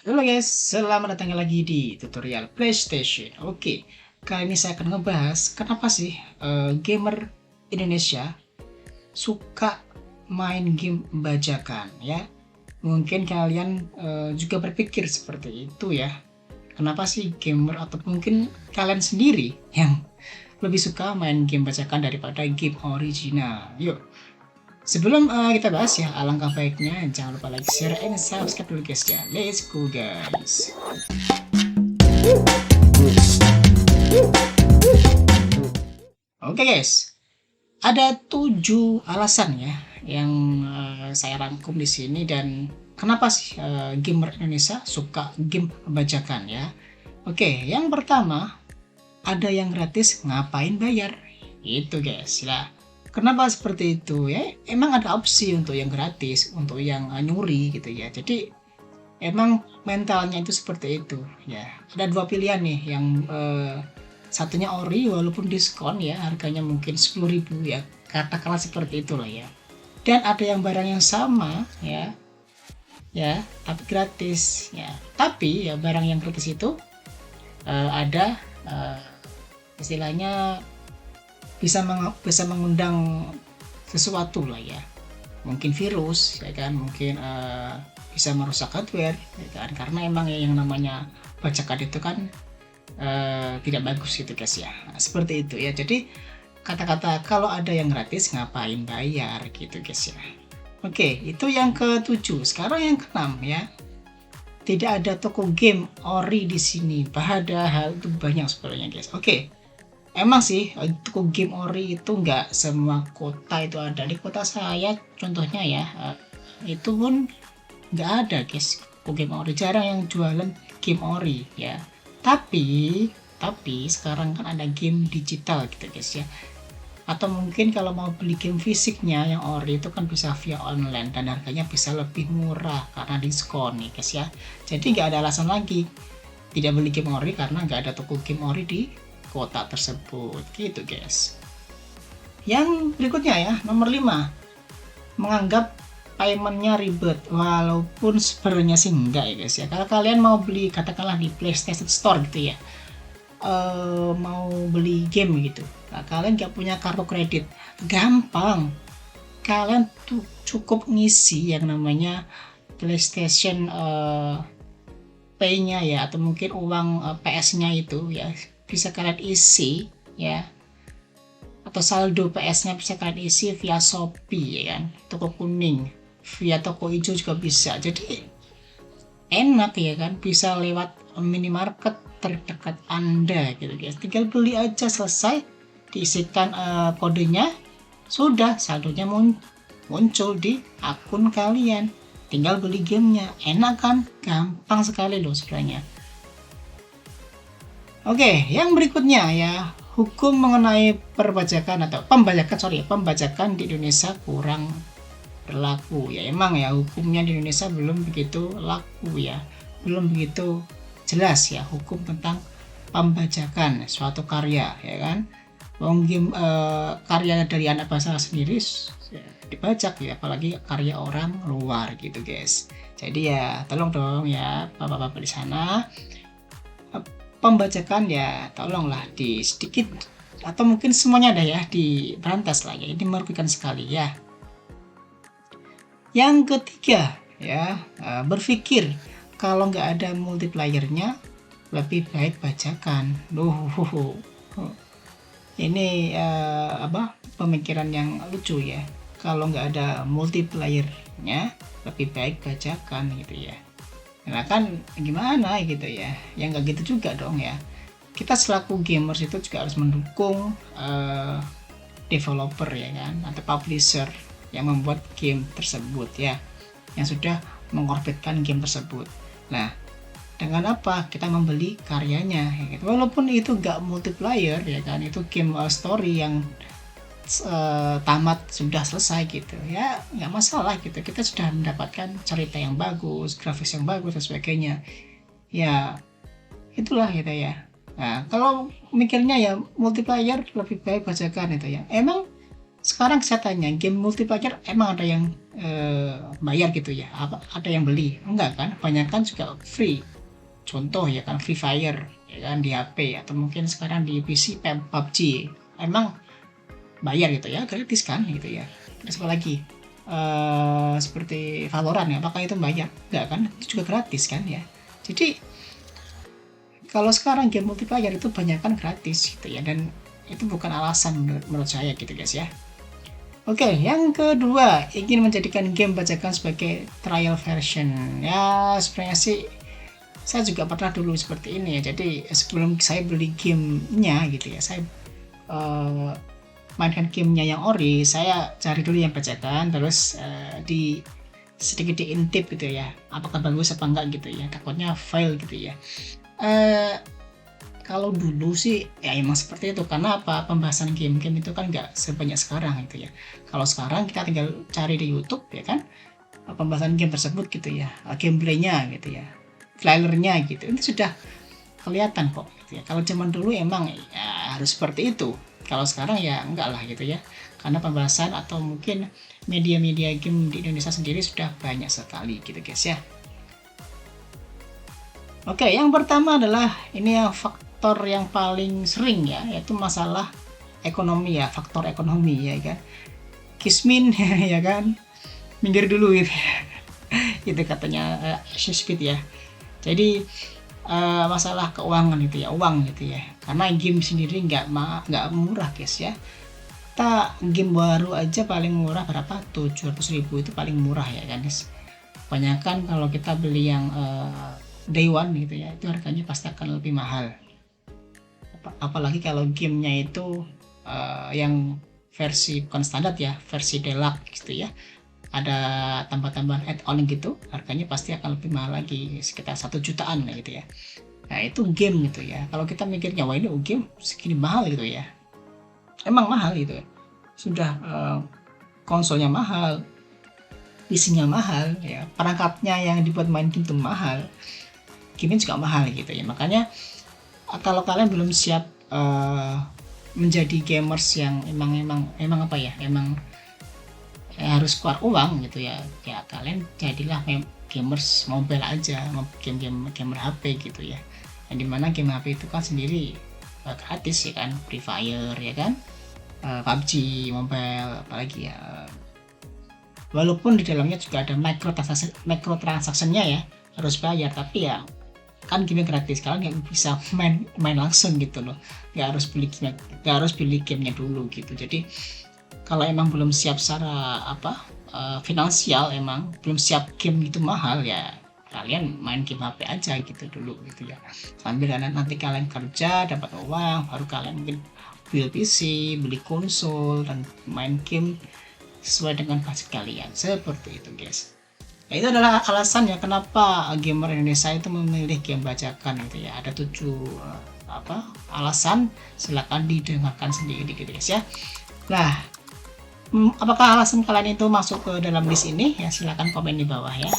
Halo guys, selamat datang lagi di tutorial PlayStation. Oke, kali ini saya akan ngebahas kenapa sih gamer Indonesia suka main game bajakan ya. Mungkin kalian juga berpikir seperti itu ya. Kenapa sih gamer atau mungkin kalian sendiri yang lebih suka main game bajakan daripada game original? Yuk, sebelum kita bahas ya, alangkah baiknya jangan lupa like, share, and subscribe dulu guys ya. Let's go guys. Oke guys, ada 7 alasan ya yang saya rangkum di sini dan kenapa sih gamer Indonesia suka game bajakan ya. Oke, yang pertama, ada yang gratis ngapain bayar? Itu guys lah. Kenapa seperti itu ya? Emang ada opsi untuk yang gratis, untuk yang nyuri gitu ya. Jadi emang mentalnya itu seperti itu ya. Ada dua pilihan nih yang satunya ori walaupun diskon ya, harganya mungkin 10.000 ya, katakanlah seperti itulah ya. Dan ada yang barang yang sama ya, tapi gratis ya. Tapi ya barang yang gratis itu ada istilahnya bisa mengundang sesuatu lah ya, mungkin virus ya kan, mungkin bisa merusak hardware ya kan, karena emang ya yang namanya bajakan itu kan tidak bagus gitu guys ya. Nah, seperti itu ya. Jadi kata-kata kalau ada yang gratis ngapain bayar gitu guys ya. Oke, itu yang ketujuh. Sekarang yang keenam ya. Tidak ada toko game ori di sini. Padahal itu banyak sebenarnya guys. Oke, emang sih toko game ori itu nggak semua kota itu ada. Di kota saya contohnya ya, itu pun nggak ada guys toko game ori. Jarang yang jualan game ori ya. Tapi sekarang kan ada game digital gitu guys ya. Atau mungkin kalau mau beli game fisiknya yang ori itu kan bisa via online dan harganya bisa lebih murah karena diskon nih guys ya. Jadi nggak ada alasan lagi tidak beli game ori karena nggak ada toko game ori di kota tersebut gitu guys. Yang berikutnya ya, nomor 5, menganggap paymentnya ribet, walaupun sebenarnya sih enggak ya guys ya. Kalau kalian mau beli katakanlah di PlayStation Store gitu ya, mau beli game gitu, nah, kalian nggak punya kartu kredit, gampang, kalian tuh cukup ngisi yang namanya PlayStation Pay-nya ya, atau mungkin uang PS-nya itu ya, bisa kalian isi ya, atau saldo PS-nya bisa kalian isi via Shopee ya kan, toko kuning, via toko hijau juga bisa. Jadi enak ya kan, bisa lewat minimarket terdekat Anda gitu guys. Tinggal beli aja selesai, diisikan kodenya, sudah saldonya muncul di akun kalian. Tinggal beli gamenya, enak kan? Gampang sekali loh sebenarnya. Oke, yang berikutnya ya, hukum mengenai perpajakan atau pembajakan di Indonesia kurang berlaku ya. Emang ya hukumnya di Indonesia belum begitu laku ya, belum begitu jelas ya hukum tentang pembajakan suatu karya ya kan. Mungkin karya dari anak bangsa sendiri ya, dibajak ya, apalagi karya orang luar gitu guys. Jadi ya tolong dong ya bapak-bapak di sana, pembajakan ya tolonglah di sedikit atau mungkin semuanya ada ya diberantas lah ya, ini merugikan sekali ya. Yang ketiga ya, berpikir kalau nggak ada multiplayernya lebih baik bajakan. Ini pemikiran yang lucu ya. Kalau nggak ada multiplayernya lebih baik bajakan gitu ya. Nah kan gimana gitu ya, yang nggak gitu juga dong ya. Kita selaku gamers itu juga harus mendukung developer ya kan, atau publisher yang membuat game tersebut ya, yang sudah mengorbitkan game tersebut. Nah, dengan apa kita membeli karyanya ya gitu. Walaupun itu nggak multiplayer ya kan, itu game story yang tamat sudah selesai gitu ya, nggak masalah gitu, kita sudah mendapatkan cerita yang bagus, grafis yang bagus dan sebagainya ya, itulah gitu ya. Nah kalau mikirnya ya multiplayer lebih baik bajakan itu ya, emang Sekarang saya tanya, game multiplayer emang ada yang bayar gitu ya? Apa ada yang beli? Enggak kan? Banyak kan juga free. Contoh ya kan Free Fire ya kan di HP atau mungkin sekarang di PC PUBG. Emang bayar gitu ya, gratis kan gitu ya. Terus apa lagi? Seperti Valorant ya, apakah itu bayar? Enggak kan? Itu juga gratis kan ya. Jadi kalau sekarang game multiplayer itu banyak kan gratis gitu ya, dan itu bukan alasan menurut saya gitu guys ya. Oke, yang kedua, ingin menjadikan game bajakan sebagai trial version. Ya, sebenarnya sih saya juga pernah dulu seperti ini ya. Jadi sebelum saya beli gamenya gitu ya, saya uh, mainkan gamenya yang ori, saya cari dulu yang bajakan, terus di sedikit diintip gitu ya, apakah bagus apa enggak gitu ya. Takutnya fail gitu ya. Uh, Kalau dulu sih ya emang seperti itu, karena apa, pembahasan game-game itu kan nggak sebanyak sekarang gitu ya. Kalau sekarang kita tinggal cari di YouTube ya kan, pembahasan game tersebut gitu ya, gameplaynya gitu ya, trailernya gitu, itu sudah kelihatan kok gitu ya. Kalau zaman dulu emang ya harus seperti itu, kalau sekarang ya enggak lah gitu ya, karena pembahasan atau mungkin media-media game di Indonesia sendiri sudah banyak sekali gitu guys ya. Oke, yang pertama adalah ini ya, faktor yang paling sering ya, yaitu masalah ekonomi ya, faktor ekonomi ya kan. Kismin ya kan, minggir dulu gitu. Itu katanya Speed ya. Jadi masalah keuangan itu ya, uang gitu ya. Karena game sendiri nggak murah guys ya. Kita game baru aja paling murah berapa? 700.000 itu paling murah ya kan guys. Kebanyakan kalau kita beli yang day one gitu ya, itu harganya pasti akan lebih mahal. Apalagi kalau gamenya itu yang versi bukan standar ya, versi deluxe gitu ya, ada tambah-tambahan add-on gitu, harganya pasti akan lebih mahal lagi, sekitar 1 jutaan lah gitu ya. Nah itu game gitu ya, kalau kita mikirnya wah ini game segini mahal gitu ya, emang mahal gitu ya. Sudah konsolnya mahal, PC-nya mahal ya, perangkatnya yang dibuat main game itu mahal, game juga mahal gitu ya. Makanya kalau kalian belum siap menjadi gamers yang emang apa ya, emang harus keluar uang gitu ya, ya kalian jadilah gamers mobile aja, gamer HP gitu ya. Yang dimana game HP itu kan sendiri gratis ya kan, Free Fire ya kan, PUBG mobile apalagi ya, walaupun di dalamnya juga ada microtransaction-nya ya, harus bayar, tapi ya kan game gratis, kalian nggak bisa main langsung gitu loh, nggak harus beli gamenya dulu gitu. Jadi kalau emang belum siap secara finansial, emang belum siap game gitu mahal ya, kalian main game HP aja gitu dulu gitu ya, sambil nanti kalian kerja dapat uang, baru kalian mungkin beli PC, beli konsol, dan main game sesuai dengan budget kalian, seperti itu guys. Ya, itu adalah alasannya kenapa gamer Indonesia itu memilih game bajakan gitu ya. Ada 7 alasan, silakan didengarkan sendiri gitu guys ya. Nah, apakah alasan kalian itu masuk ke dalam list ini? Ya silakan komen di bawah ya.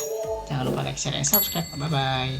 Jangan lupa like, share, dan subscribe. Bye bye.